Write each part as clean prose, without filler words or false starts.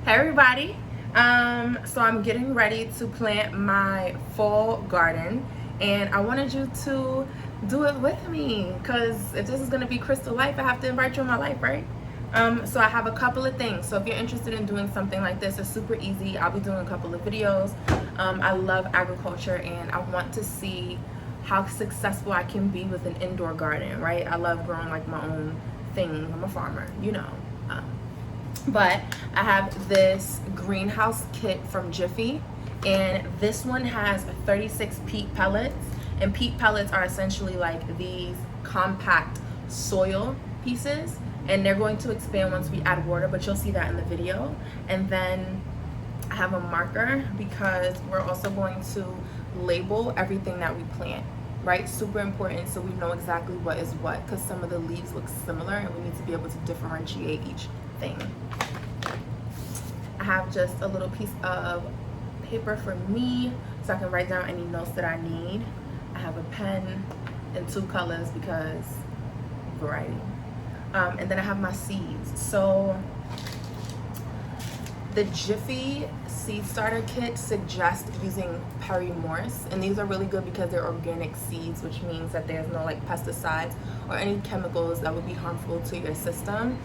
Hey everybody. So I'm getting ready to plant my fall garden and I wanted you to do it with me because if this is going to be Crystal Life, I have to invite you in my life, right? So I have a couple of things. So if you're interested in doing something like this, it's super easy. I'll be doing a couple of videos. I love agriculture and I want to see how successful I can be with an indoor garden, right? I love growing like my own things. I'm a farmer, you know. But I have this greenhouse kit from Jiffy, and this one has 36 peat pellets, and peat pellets are essentially like these compact soil pieces, and they're going to expand once we add water, but you'll see that in the video. And then I have a marker because we're also going to label everything that we plant, right? Super important, so we know exactly what is what, because some of the leaves look similar and we need to be able to differentiate each thing. I have just a little piece of paper for me so I can write down any notes that I need. I have a pen in 2 colors because variety. And then I have my seeds. So the Jiffy seed starter kit suggests using Perry Morse, and these are really good because they're organic seeds, which means that there's no like pesticides or any chemicals that would be harmful to your system.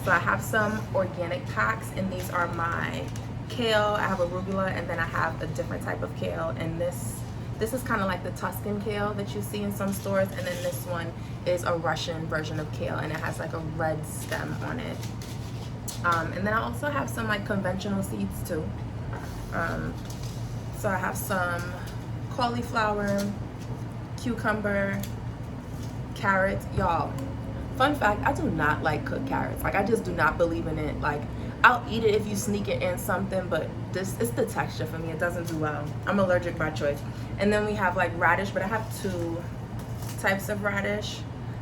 So I have some organic packs, and these are my kale. I have arugula, and then I have a different type of kale, and this is kind of like the Tuscan kale that you see in some stores, and then this one is a Russian version of kale, and it has like a red stem on it. And then I also have some like conventional seeds too. So I have some cauliflower, cucumber, carrots. Y'all, fun fact, I do not like cooked carrots. Like, I just do not believe in it. Like, I'll eat it if you sneak it in something, but it's the texture for me. It doesn't do well. I'm allergic by choice. And then we have like radish, but I have 2 types of radish.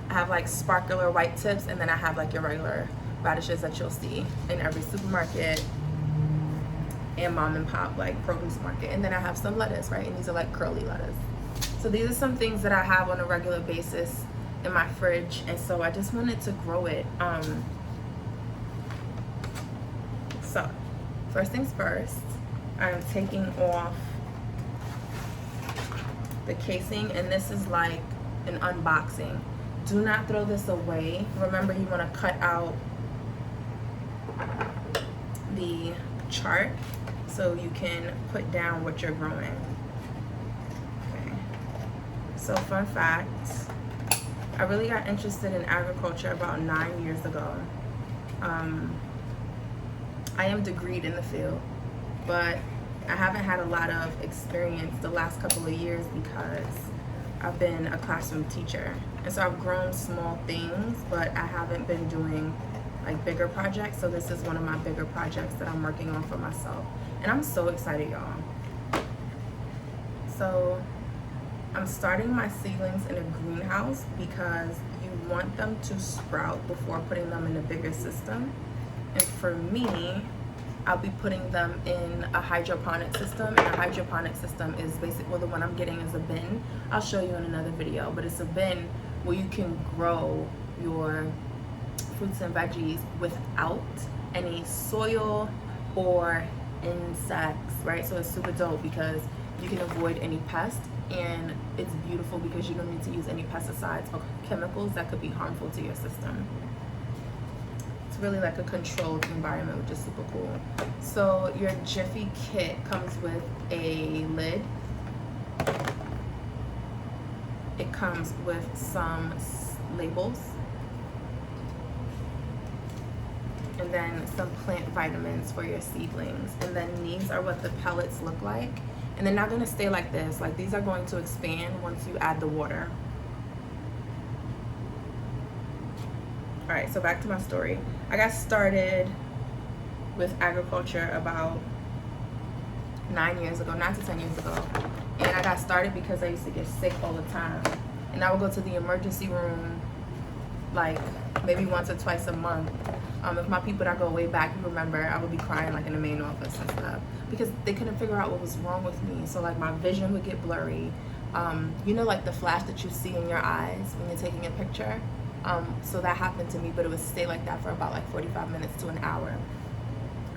I have like sparkler white tips, and then I have like your regular radishes that you'll see in every supermarket and mom and pop like produce market. And then I have some lettuce, right? And these are like curly lettuce. So these are some things that I have on a regular basis in my fridge, and so I just wanted to grow it. So first things first, I'm taking off the casing, and this is like an unboxing. Do not throw this away. Remember, you want to cut out the chart so you can put down what you're growing. Okay. So fun fact, I really got interested in agriculture about 9 years ago. I am degreed in the field, but I haven't had a lot of experience the last couple of years because I've been a classroom teacher. And so I've grown small things, but I haven't been doing like bigger projects. So this is one of my bigger projects that I'm working on for myself. And I'm so excited, y'all. So I'm starting my seedlings in a greenhouse because you want them to sprout before putting them in a bigger system. And for me, I'll be putting them in a hydroponic system, and a hydroponic system is basically, well, the one I'm getting is a bin. I'll show you in another video, but it's a bin where you can grow your fruits and veggies without any soil or insects, right? So it's super dope because you can avoid any pests, and it's beautiful because you don't need to use any pesticides or chemicals that could be harmful to your system. It's really like a controlled environment, which is super cool. So your Jiffy kit comes with a lid. It comes with some labels, and then some plant vitamins for your seedlings. And then these are what the pellets look like. And they're not going to stay like this. Like, these are going to expand once you add the water. All right, so back to my story. I got started with agriculture about 9 years ago, 9 to 10 years ago. And I got started because I used to get sick all the time. And I would go to the emergency room like maybe once or twice a month. If my people that go way back, you remember, I would be crying like in the main office and stuff because they couldn't figure out what was wrong with me. So like my vision would get blurry. You know, like the flash that you see in your eyes when you're taking a picture? So that happened to me, but it would stay like that for about like 45 minutes to an hour.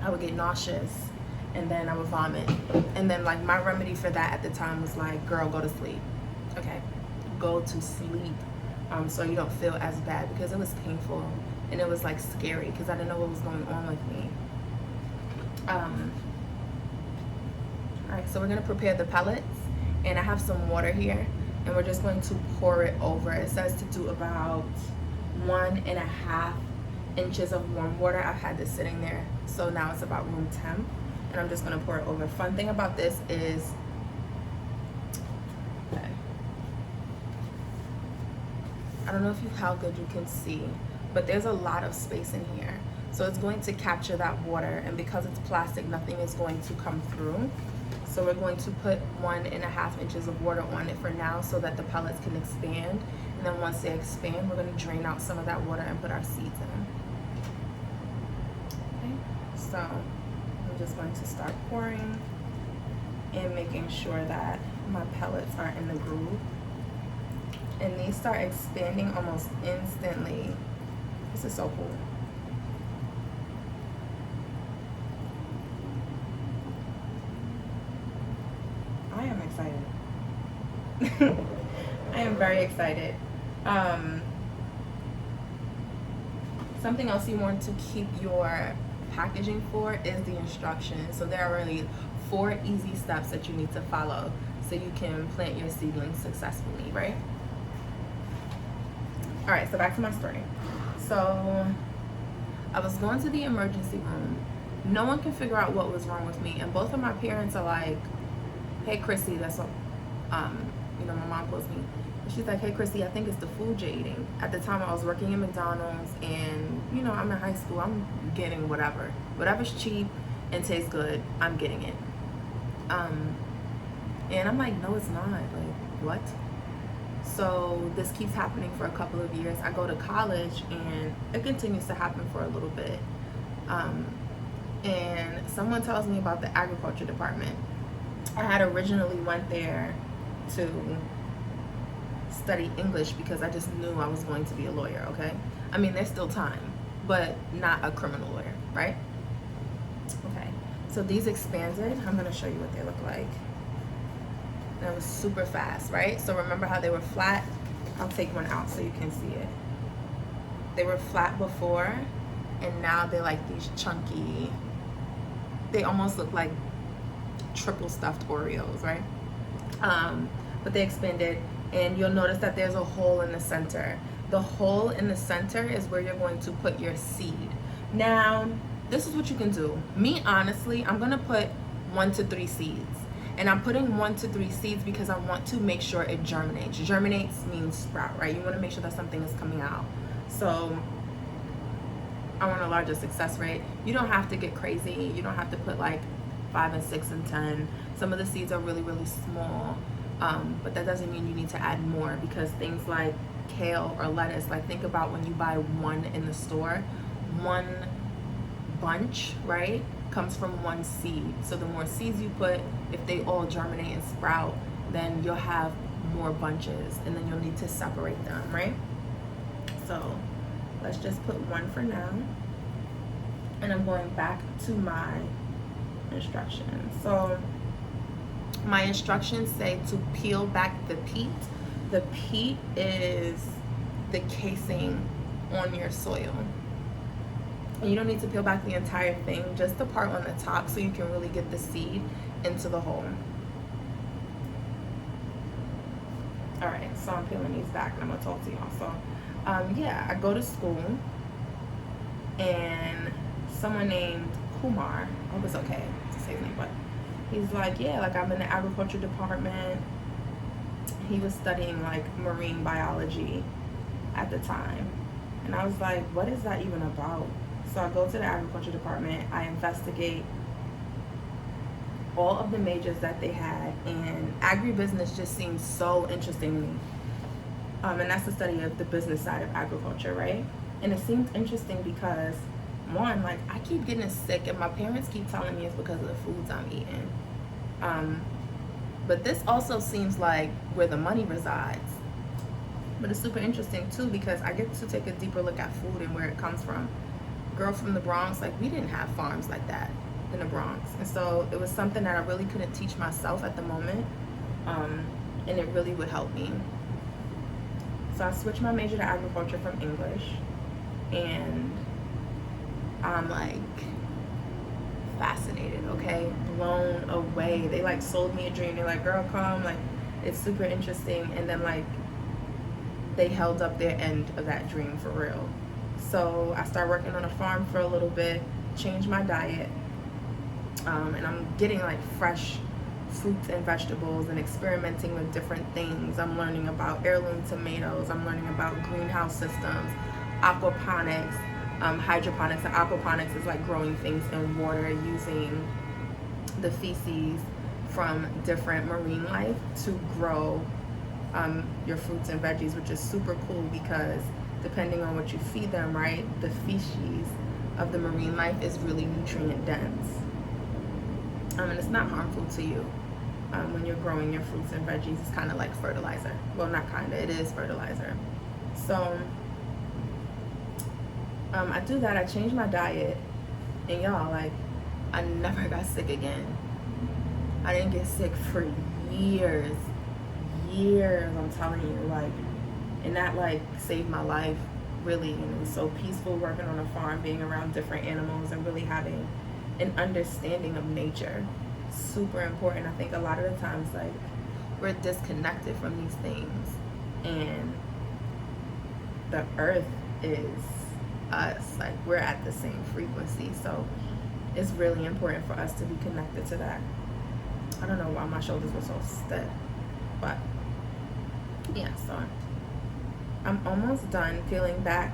I would get nauseous, and then I would vomit. And then like my remedy for that at the time was like, girl, go to sleep. Okay, go to sleep, so you don't feel as bad, because it was painful and it was like scary because I didn't know what was going on with me. All right, so we're gonna prepare the pellets, and I have some water here, and we're just going to pour it over. It says to do about 1.5 inches of warm water. I've had this sitting there, so now it's about room temp, and I'm just gonna pour it over. Fun thing about this is, okay, I don't know how good you can see, but there's a lot of space in here. So it's going to capture that water, and because it's plastic, nothing is going to come through. So we're going to put 1.5 inches of water on it for now so that the pellets can expand. And then once they expand, we're going to drain out some of that water and put our seeds in. Okay, so I'm just going to start pouring and making sure that my pellets are in the groove. And these start expanding almost instantly. This is so cool. I am excited. I am very excited. Something else you want to keep your packaging for is the instructions. So there are really 4 easy steps that you need to follow so you can plant your seedlings successfully, right? All right, so back to my story. So I was going to the emergency room. No one can figure out what was wrong with me, and both of my parents are like, hey Chrissy, that's what you know, my mom calls me. And she's like, hey Chrissy, I think it's the food you're eating. At the time I was working in McDonald's, and you know, I'm in high school, I'm getting whatever's cheap and tastes good, I'm getting it. And I'm like, no it's not, like what? So this keeps happening for a couple of years. I go to college and it continues to happen for a little bit. And someone tells me about the agriculture department. I had originally went there to study English because I just knew I was going to be a lawyer, okay? I mean, there's still time, but not a criminal lawyer, right? Okay, so these expanded. I'm gonna show you what they look like. And it was super fast, right? So remember how they were flat? I'll take one out so you can see it. They were flat before, and now they're like these chunky, they almost look like triple stuffed Oreos, right? But they expanded, and you'll notice that there's a hole in the center. The hole in the center is where you're going to put your seed. Now, this is what you can do. Me, honestly, I'm gonna put 1 to 3 seeds. And I'm putting 1 to 3 seeds because I want to make sure it germinates. Germinates means sprout, right? You want to make sure that something is coming out. So I want a larger success rate. You don't have to get crazy. You don't have to put like 5 and 6 and 10. Some of the seeds are really, really small. But that doesn't mean you need to add more, because things like kale or lettuce, like think about when you buy one in the store, one bunch, right, comes from 1 seed. So the more seeds you put, if they all germinate and sprout, then you'll have more bunches, and then you'll need to separate them, right? So let's just put 1 for now, and I'm going back to my instructions. So my instructions say to peel back the peat. The peat is the casing on your soil. And you don't need to peel back the entire thing, just the part on the top so you can really get the seed into the hole. All right, so I'm peeling these back and I'm gonna talk to y'all. So yeah, I go to school, and someone named Kumar, I hope it's okay to say his name, but he's like, yeah, like I'm in the agriculture department. He was studying like marine biology at the time. And I was like, what is that even about? So I go to the agriculture department, I investigate all of the majors that they had, and agribusiness just seemed so interesting to me. And that's the study of the business side of agriculture, right? And it seemed interesting because, one, like I keep getting sick, and my parents keep telling me it's because of the foods I'm eating. But this also seems like where the money resides. But it's super interesting too, because I get to take a deeper look at food and where it comes from. girl from the Bronx, like, we didn't have farms like that in the Bronx. And so it was something that I really couldn't teach myself at the moment, and it really would help me. So I switched my major to agriculture from English, and I'm like fascinated, okay, blown away. They like sold me a dream. They're like, girl, come, like, it's super interesting. And then like they held up their end of that dream for real. So I started working on a farm for a little bit, changed my diet, and I'm getting like fresh fruits and vegetables and experimenting with different things. I'm learning about heirloom tomatoes. I'm learning about greenhouse systems, aquaponics, hydroponics. And aquaponics is like growing things in water using the feces from different marine life to grow your fruits and veggies, which is super cool because depending on what you feed them, right, the feces of the marine life is really nutrient dense. And it's not harmful to you. When you're growing your fruits and veggies, it's kind of like fertilizer. Well, not kind of, it is fertilizer. So I do that. I change my diet, and y'all, like, I never got sick again. I didn't get sick for years, I'm telling you, like, and that like saved my life, really. And it was so peaceful working on a farm, being around different animals, and really having an understanding of nature. Super important. I think a lot of the times, like, we're disconnected from these things, and the earth is us. Like, we're at the same frequency, so it's really important for us to be connected to that. I don't know why my shoulders were so stiff, but yeah. So I'm almost done peeling back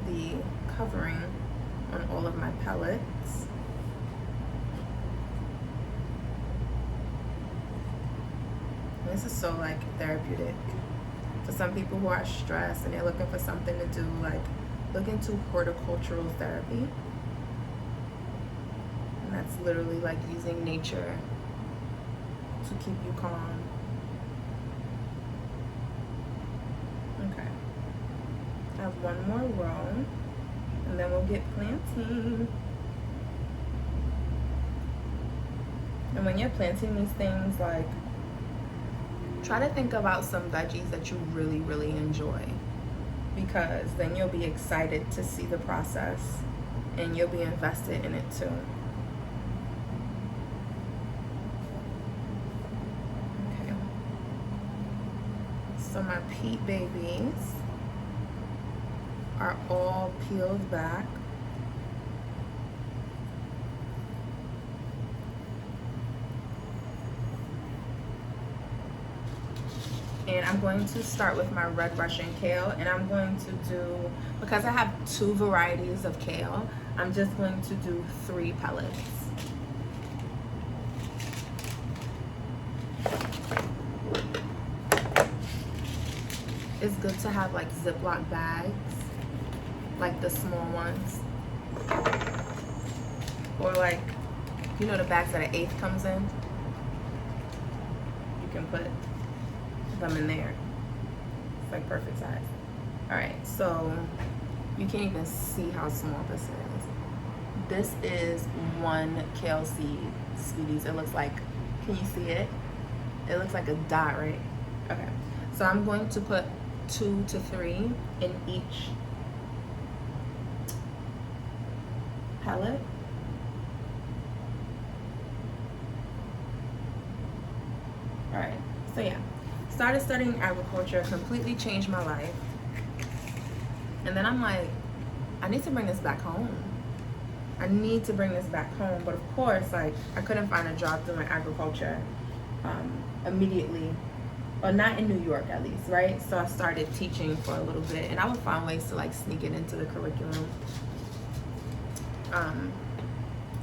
the covering on all of my pellets. And this is so like therapeutic for some people who are stressed and they're looking for something to do. Like, look into horticultural therapy, and that's literally like using nature to keep you calm. Okay, I have one more row, and then we'll get planting. And when you're planting these things, like, try to think about some veggies that you really, really enjoy, because then you'll be excited to see the process and you'll be invested in it too. Okay. So my peat babies are all peeled back. And I'm going to start with my red Russian kale, and I'm going to do, because I have 2 varieties of kale, I'm just going to do 3 pellets. It's good to have like Ziploc bags, like the small ones, or like, you know, the bags that an 1/8 comes in. You can put them in there. It's like perfect size. All right, so you can't even see how small this is. This is 1 kale seed, sweeties. It looks like, can you see it? It looks like a dot, right? Okay, so I'm going to put 2 to 3 in each pellet. All right, so yeah. Started studying agriculture, completely changed my life. And then I'm like, I need to bring this back home. I need to bring this back home. But of course, like, I couldn't find a job doing agriculture immediately, or not in New York at least, right? So I started teaching for a little bit, and I would find ways to like sneak it into the curriculum.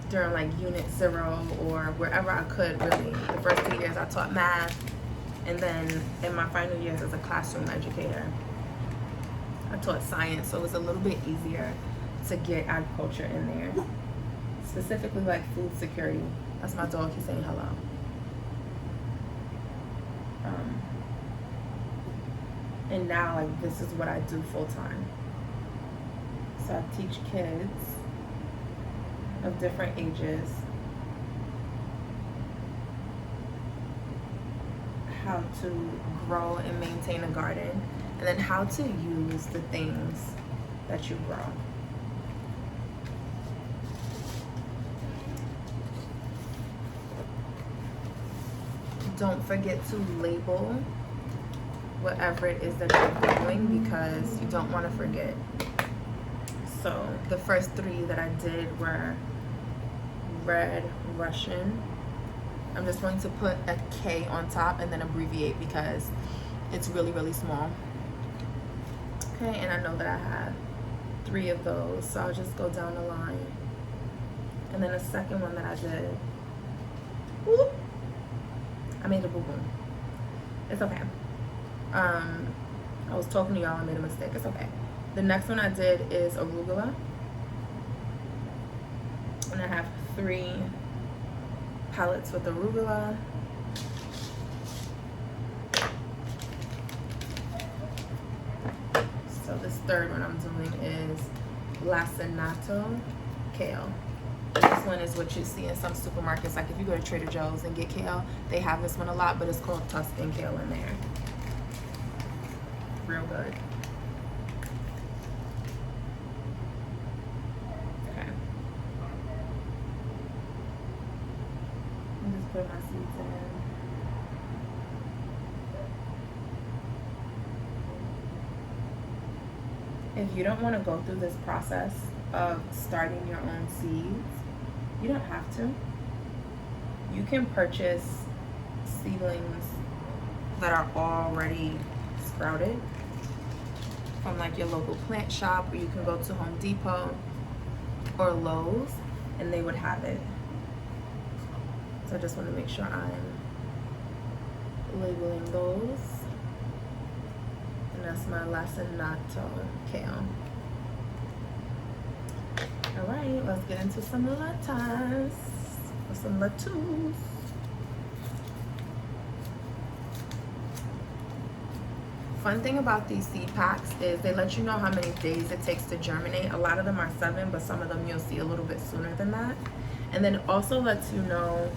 During like unit 0 or wherever I could, really. The first 2 years I taught math. And then in my final years as a classroom educator, I taught science, so it was a little bit easier to get agriculture in there. Specifically like food security. That's my dog, he's saying hello. And now, like, this is what I do full time. So I teach kids of different ages how to grow and maintain a garden, and then how to use the things that you grow. Don't forget to label whatever it is that you're growing, because you don't want to forget. So the first 3 that I did were Red Russian. I'm just going to put a K on top and then abbreviate because it's really, really small. Okay, and I know that I have 3 of those, so I'll just go down the line. And then the second one that I did, whoop, I made a boo-boo. It's okay. I was talking to y'all, I made a mistake. It's okay. The next one I did is arugula. And I have 3 pellets with arugula. So this third one I'm doing is Lacinato Kale. This one is what you see in some supermarkets. Like if you go to Trader Joe's and get kale, they have this one a lot, but it's called Tuscan kale in there. Real good. Okay. I'm just putting my seeds in. If you don't want to go through this process of starting your own seeds, you don't have to. You can purchase seedlings that are already sprouted from like your local plant shop, or you can go to Home Depot or Lowe's and they would have it. So I just want to make sure I'm labeling those. And that's my Lacinato Kale. All right, let's get into some lettuce or some lettuce. Fun thing about these seed packs is they let you know how many days it takes to germinate. A lot of them are 7, but some of them you'll see a little bit sooner than that. And then it also lets you know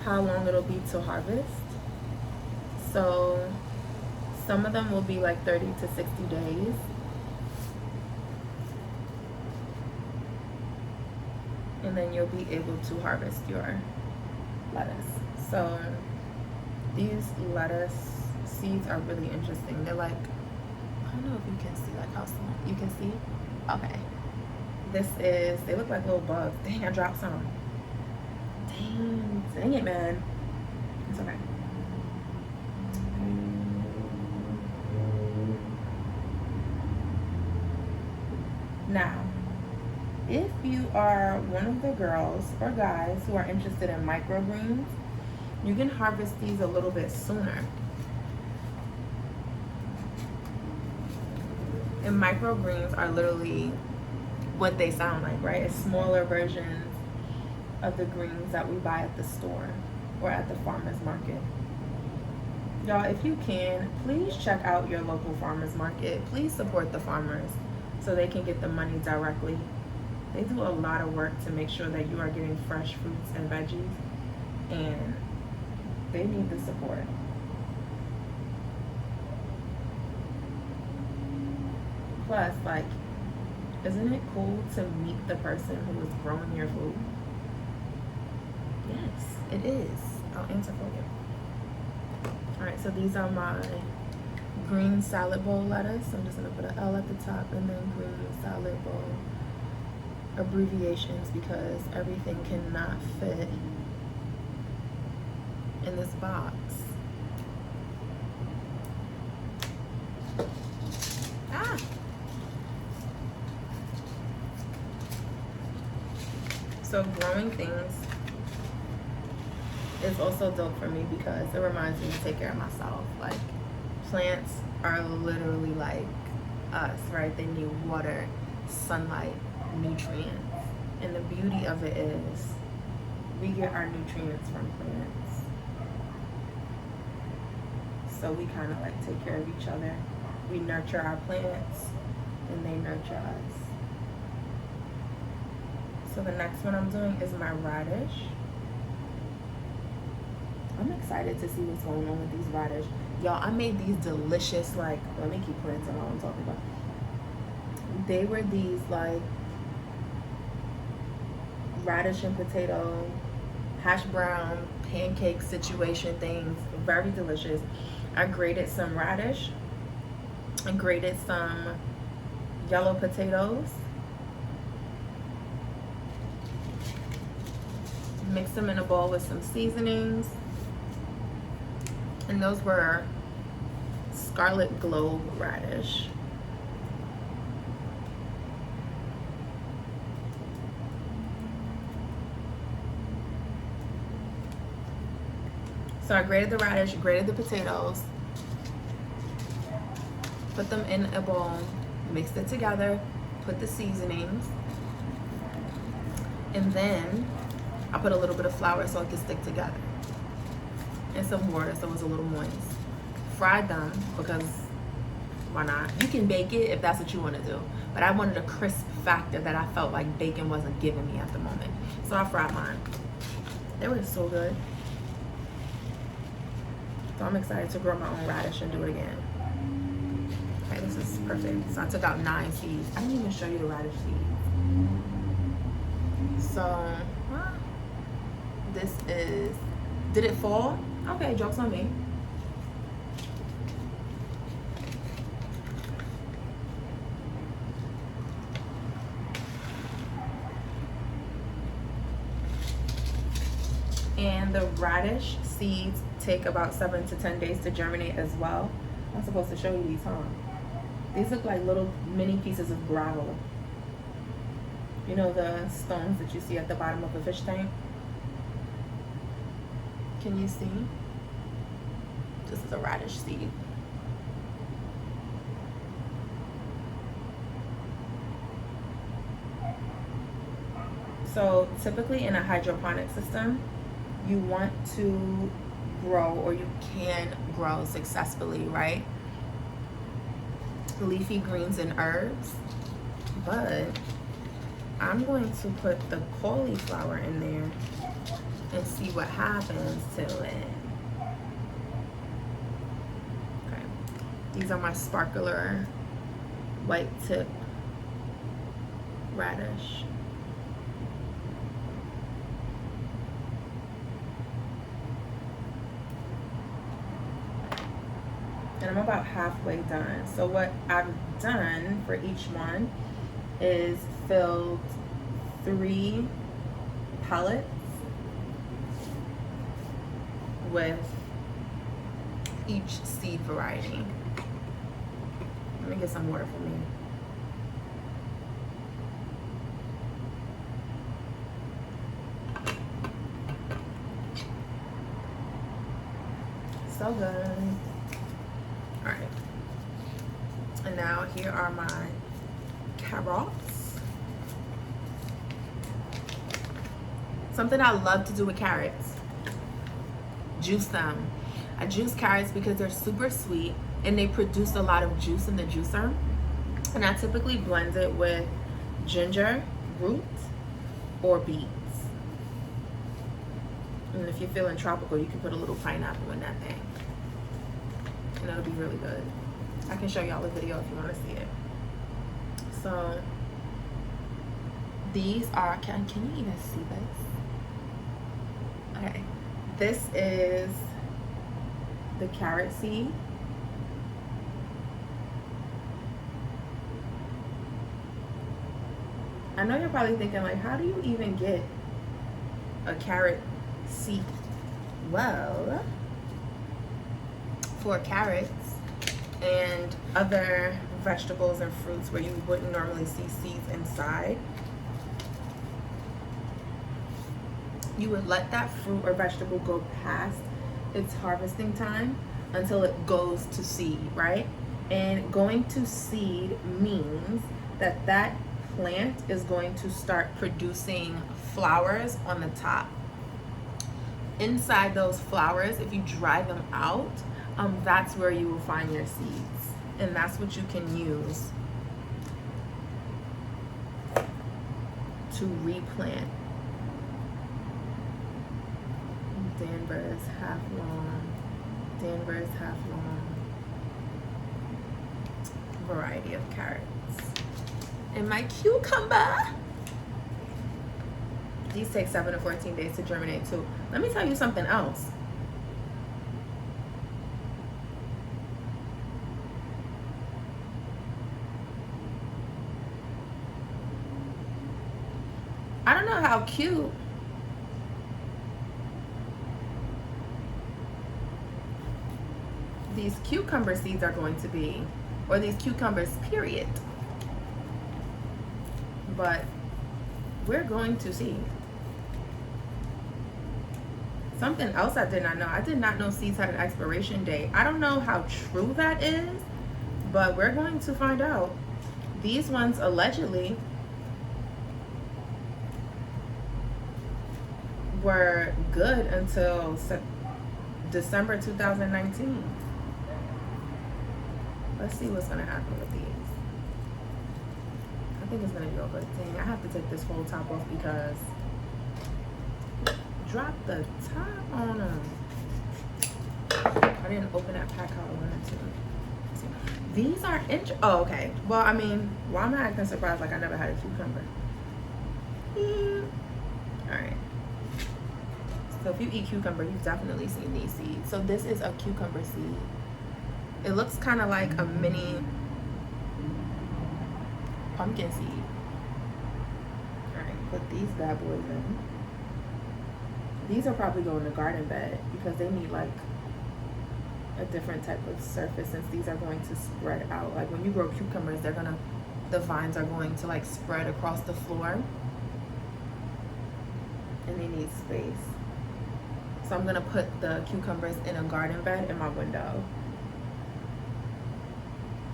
how long it'll be to harvest. So some of them will be like 30 to 60 days. And then you'll be able to harvest your lettuce. So these lettuce seeds are really interesting. They're like, I don't know if you can see like how small. You can see? Okay. This is, they look like little bugs. Dang, I dropped some. Dang it, man. It's okay. Now, if you are one of the girls or guys who are interested in microgreens, you can harvest these a little bit sooner. And microgreens are literally what they sound like, right? It's smaller versions of the greens that we buy at the store or at the farmer's market. Y'all, if you can, please check out your local farmer's market. Please support the farmers so they can get the money directly. They do a lot of work to make sure that you are getting fresh fruits and veggies, and they need the support. Plus, like, isn't it cool to meet the person who is growing your food? Yes, it is. I'll answer for you. All right, so these are my green salad bowl lettuce. I'm just gonna put an L at the top and then green salad bowl abbreviations because everything cannot fit in this box. Ah! So growing things is also dope for me because it reminds me to take care of myself. Like, plants are literally like us, right? They need water, sunlight, nutrients. And the beauty of it is we get our nutrients from plants. So we kind of like take care of each other. We nurture our plants and they nurture us. So the next one I'm doing is my radish. I'm excited to see what's going on with these radish. Y'all, I made these delicious, like, let me keep putting some on what I'm talking about. They were these, like, radish and potato, hash brown, pancake situation things. Very delicious. I grated some radish. I grated some yellow potatoes. Mixed them in a bowl with some seasonings. And those were Scarlet Globe radish. So I grated the radish, grated the potatoes, put them in a bowl, mixed it together, put the seasonings, and then I put a little bit of flour so it could stick together, and some water so it was a little moist. Fried them because why not? You can bake it if that's what you want to do, but I wanted a crisp factor that I felt like bacon wasn't giving me at the moment. So I fried mine. They were so good. So I'm excited to grow my own radish and do it again. Okay, this is perfect. So I took out 9 seeds. I didn't even show you the radish seeds. So this is, did it fall? Okay, joke's on me. And the radish seeds take about 7 to 10 days to germinate as well. I'm supposed to show you these, huh? These look like little mini pieces of gravel. You know the stones that you see at the bottom of a fish tank? Can you see? This is a radish seed. So typically in a hydroponic system, you want to grow, or you can grow successfully, right? Leafy greens and herbs, but I'm going to put the cauliflower in there and see what happens to it. Okay, these are my sparkler white tip radish. And I'm about halfway done. So what I've done for each one is filled 3 pellets with each seed variety. Let me get some water for me. So good. All right, and now here are my carrots. Something I love to do with carrots, juice them. I juice carrots because they're super sweet and they produce a lot of juice in the juicer. And I typically blend it with ginger root or beets. And if you're feeling tropical, you can put a little pineapple in that thing. And it'll be really good. I can show y'all a video if you want to see it. So these are, can you even see this? Okay, this is the carrot seed. I know you're probably thinking, like, how do you even get a carrot seed? Well, for carrots and other vegetables and fruits where you wouldn't normally see seeds inside, you would let that fruit or vegetable go past its harvesting time until it goes to seed, right? And going to seed means that that plant is going to start producing flowers on the top. Inside those flowers, if you dry them out, that's where you will find your seeds. and that's what you can use to replant. Danvers half long, Danvers half long variety of carrots. And my cucumber, these take 7 to 14 days to germinate too. Let me tell you something else. I don't know how cute these cucumber seeds are going to be, or these cucumbers, period. But we're going to see. Something else I did not know. I did not know seeds had an expiration date. I don't know how true that is, but we're going to find out. These ones allegedly were good until December 2019. Let's see what's gonna happen with these. I think it's gonna be a good thing. I have to take this whole top off because drop the top on them. I didn't open that pack how I wanted to. These are oh, okay. Well, I mean, why am I acting surprised like I never had a cucumber? All right. So if you eat cucumber, you've definitely seen these seeds. So this is a cucumber seed. It looks kind of like a mini pumpkin seed. All right, put these bad boys in. These are probably going to garden bed because they need like a different type of surface since these are going to spread out. Like when you grow cucumbers, the vines are going to like spread across the floor and they need space. So I'm gonna put the cucumbers in a garden bed in my window.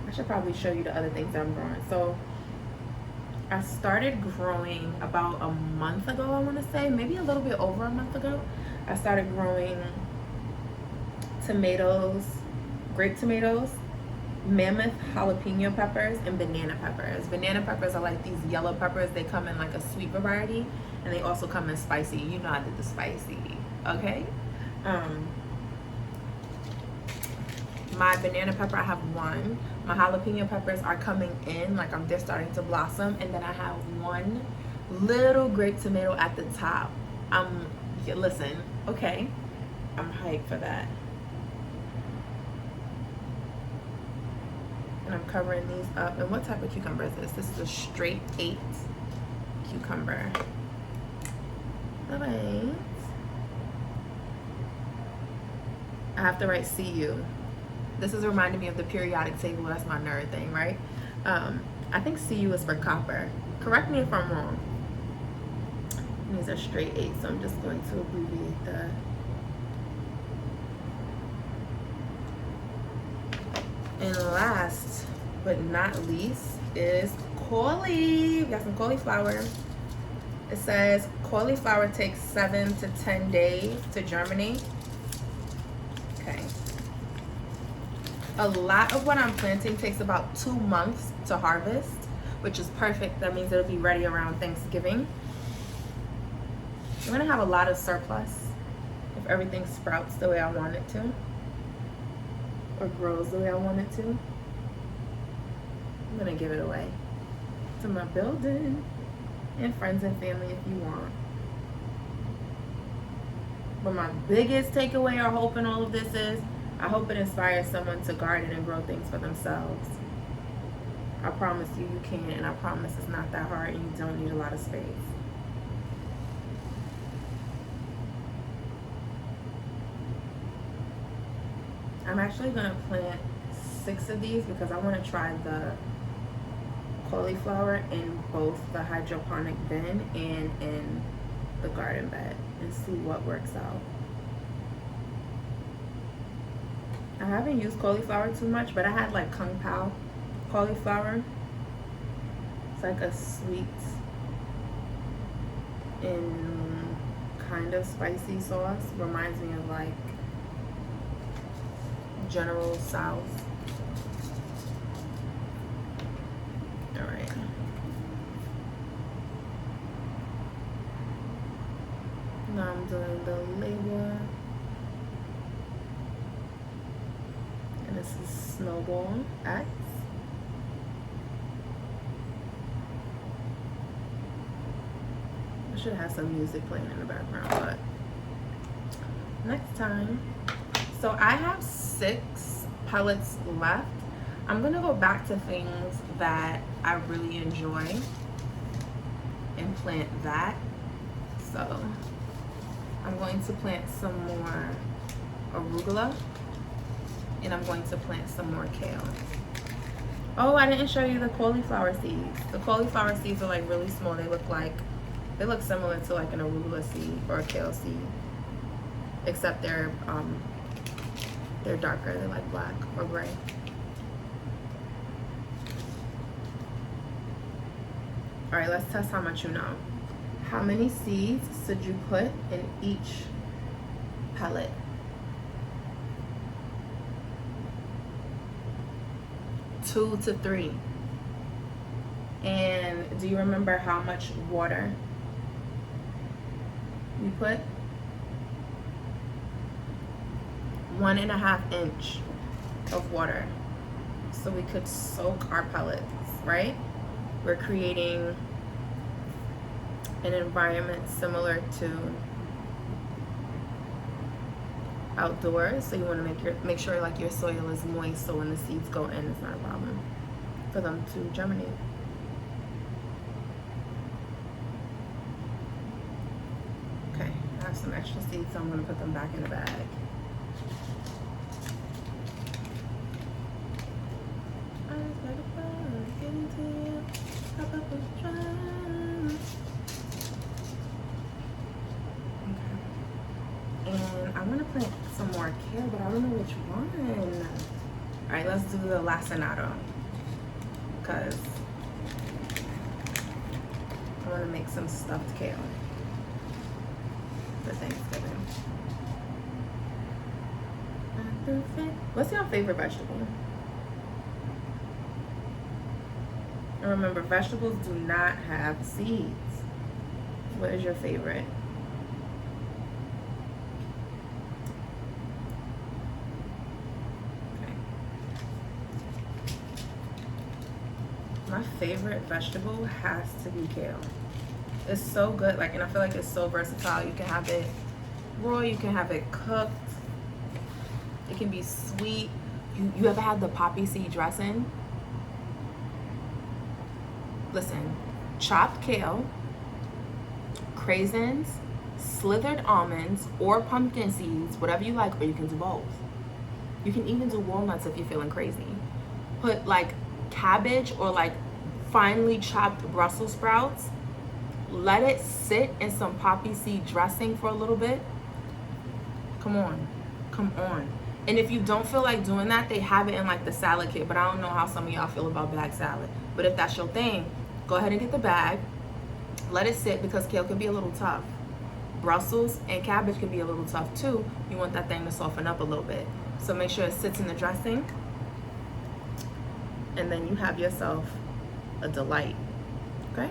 I should probably show you the other things I'm growing. So I started growing about a month ago, I wanna say, maybe a little bit over a month ago. I started growing tomatoes, grape tomatoes, mammoth jalapeno peppers, and banana peppers. Banana peppers are like these yellow peppers. They come in like a sweet variety, and they also come in spicy. You know I did the spicy, okay? My banana pepper, I have one. My jalapeno peppers are coming in, like they're starting to blossom, and then I have one little grape tomato at the top. Listen, okay, I'm hyped for that. And I'm covering these up. And what type of cucumber is this? This is a straight 8 cucumber. All right. I have to write CU. This is reminding me of the periodic table. That's my nerd thing, right? I think CU is for copper. Correct me if I'm wrong. These are straight 8, so I'm just going to abbreviate that. And last but not least is cauli. We got some cauliflower. It says cauliflower takes 7 to 10 days to germinate. Okay. A lot of what I'm planting takes about 2 months to harvest, which is perfect. That means it'll be ready around Thanksgiving. I'm gonna have a lot of surplus if everything sprouts the way I want it to, or grows the way I want it to. I'm gonna give it away to my building and friends and family if you want. But my biggest takeaway or hope in all of this is, I hope it inspires someone to garden and grow things for themselves. I promise you, you can, and I promise it's not that hard and you don't need a lot of space. I'm actually gonna plant 6 of these because I wanna try the cauliflower in both the hydroponic bin and in the garden bed and see what works out. I haven't used cauliflower too much, but I had like Kung Pao cauliflower. It's like a sweet and kind of spicy sauce. Reminds me of like General Tso's. Now I'm doing the label. And this is Snowball X. I should have some music playing in the background, but next time. So I have 6 pellets left. I'm gonna go back to things that I really enjoy and plant that. So I'm going to plant some more arugula, and I'm going to plant some more kale. Oh, I didn't show you the cauliflower seeds. The cauliflower seeds are like really small. They look similar to like an arugula seed or a kale seed, except they're darker. They're like black or gray. All right, let's test how much you know. How many seeds should you put in each pellet? 2 to 3. And do you remember how much water you put? 1.5 inch of water. So we could soak our pellets, right? We're creating an environment similar to outdoors. So you want to make sure like your soil is moist, so when the seeds go in, it's not a problem for them to germinate. Okay, I have some extra seeds, so I'm going to put them back in the bag. And I want to plant some more kale, but I don't know which one. All right, let's do the Lacinato, because I want to make some stuffed kale for Thanksgiving. What's your favorite vegetable? And remember, vegetables do not have seeds. What is your favorite? Okay. My favorite vegetable has to be kale. It's so good, like, and I feel like it's so versatile. You can have it raw, you can have it cooked. It can be sweet. You ever had the poppy seed dressing? Listen, chopped kale, craisins, slithered almonds, or pumpkin seeds, whatever you like, or you can do both. You can even do walnuts if you're feeling crazy. Put like cabbage or like finely chopped Brussels sprouts. Let it sit in some poppy seed dressing for a little bit. Come on, come on. And if you don't feel like doing that, they have it in like the salad kit, but I don't know how some of y'all feel about bag salad. But if that's your thing, go ahead and get the bag. Let it sit, because kale can be a little tough. Brussels and cabbage can be a little tough too. You want that thing to soften up a little bit. So make sure it sits in the dressing. And then you have yourself a delight, okay?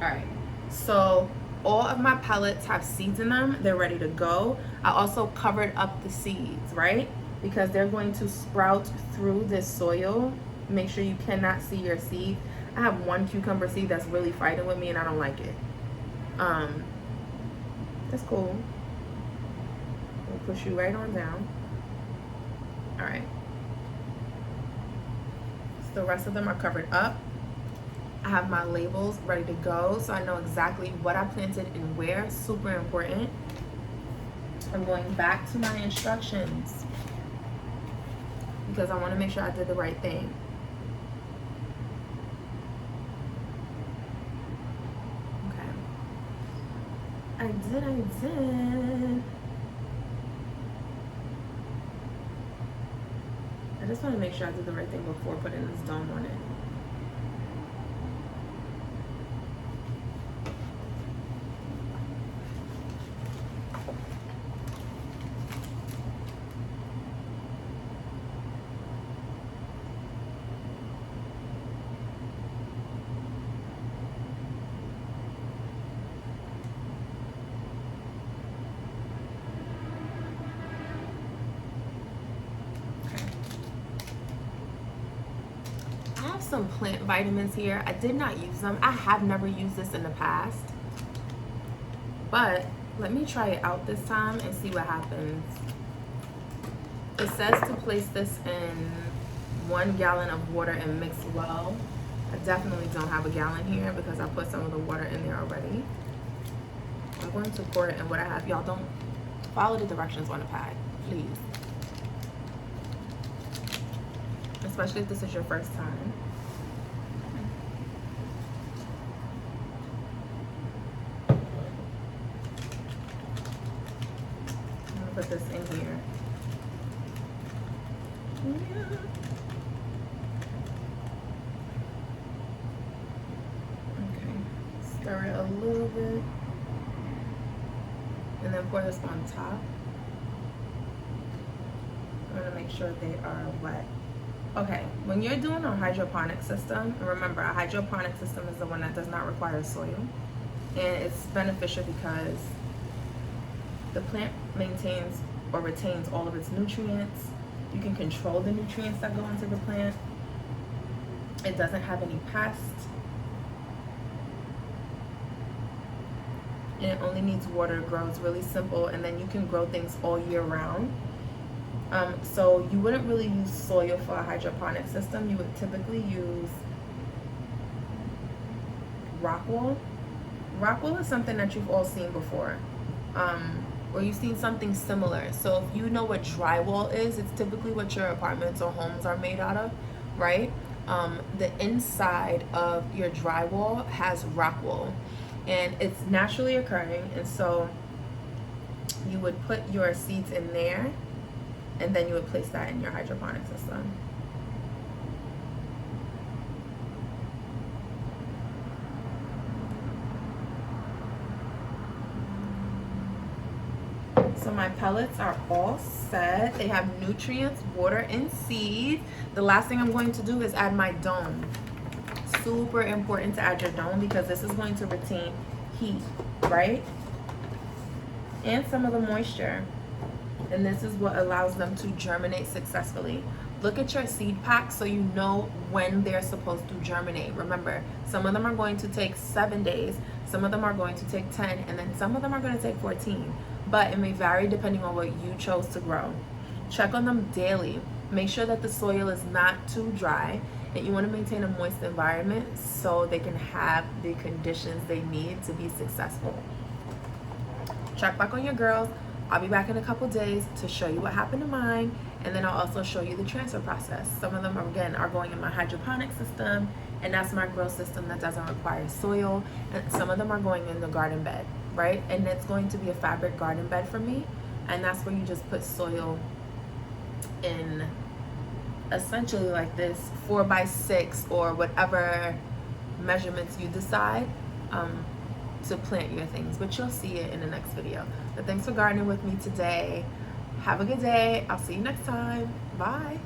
All right, so all of my pellets have seeds in them. They're ready to go. I also covered up the seeds, right? Because they're going to sprout through this soil. Make sure you cannot see your seed. I have one cucumber seed that's really fighting with me, and I don't like it. That's cool. We'll push you right on down. All right. So the rest of them are covered up. I have my labels ready to go, so I know exactly what I planted and where. Super important. I'm going back to my instructions because I want to make sure I did the right thing. Okay. I did. I just want to make sure I did the right thing before putting this dome on it. some plant vitamins here. I did not use them. I have never used this in the past, but let me try it out this time and see what happens. It says to place this in 1 gallon of water and mix well. I definitely don't have a gallon here because I put some of the water in there already. I'm going to pour it in what I have. Y'all don't follow the directions on the pad, please. Especially if this is your first time. I'm gonna put this in here. Yeah. Stir it a little bit and then pour this on top. I'm going to make sure they are wet. Okay, when you're doing a hydroponic system, remember a hydroponic system is the one that does not require soil, and it's beneficial because the plant maintains or retains all of its nutrients. You can control the nutrients that go into the plant. It doesn't have any pests. And it only needs water to grow. It's really simple, and then you can grow things all year round. So you wouldn't really use soil for a hydroponic system. You would typically use rock wool. Rock wool is something that you've all seen before, or you've seen something similar. So if you know what drywall is, it's typically what your apartments or homes are made out of, right? The inside of your drywall has rock wool, and it's naturally occurring, and so you would put your seeds in there, and then you would place that in your hydroponic system. So my pellets are all set. They have nutrients, water, and seed. The last thing I'm going to do is add my dome. Super important to add your dome because this is going to retain heat, right? And some of the moisture. And this is what allows them to germinate successfully. Look at your seed packs so you know when they're supposed to germinate. Remember, some of them are going to take 7 days, some of them are going to take 10, and then some of them are going to take 14. But it may vary depending on what you chose to grow. Check on them daily. Make sure that the soil is not too dry, and you want to maintain a moist environment so they can have the conditions they need to be successful. Check back on your girls. I'll be back in a couple days to show you what happened to mine, and then I'll also show you the transfer process. Some of them, again, are going in my hydroponic system, and that's my grow system that doesn't require soil, and some of them are going in the garden bed, right? And it's going to be a fabric garden bed for me, and that's where you just put soil in essentially like this 4x6 or whatever measurements you decide to plant your things, but you'll see it in the next video. But thanks for gardening with me today. Have a good day. I'll see you next time. Bye.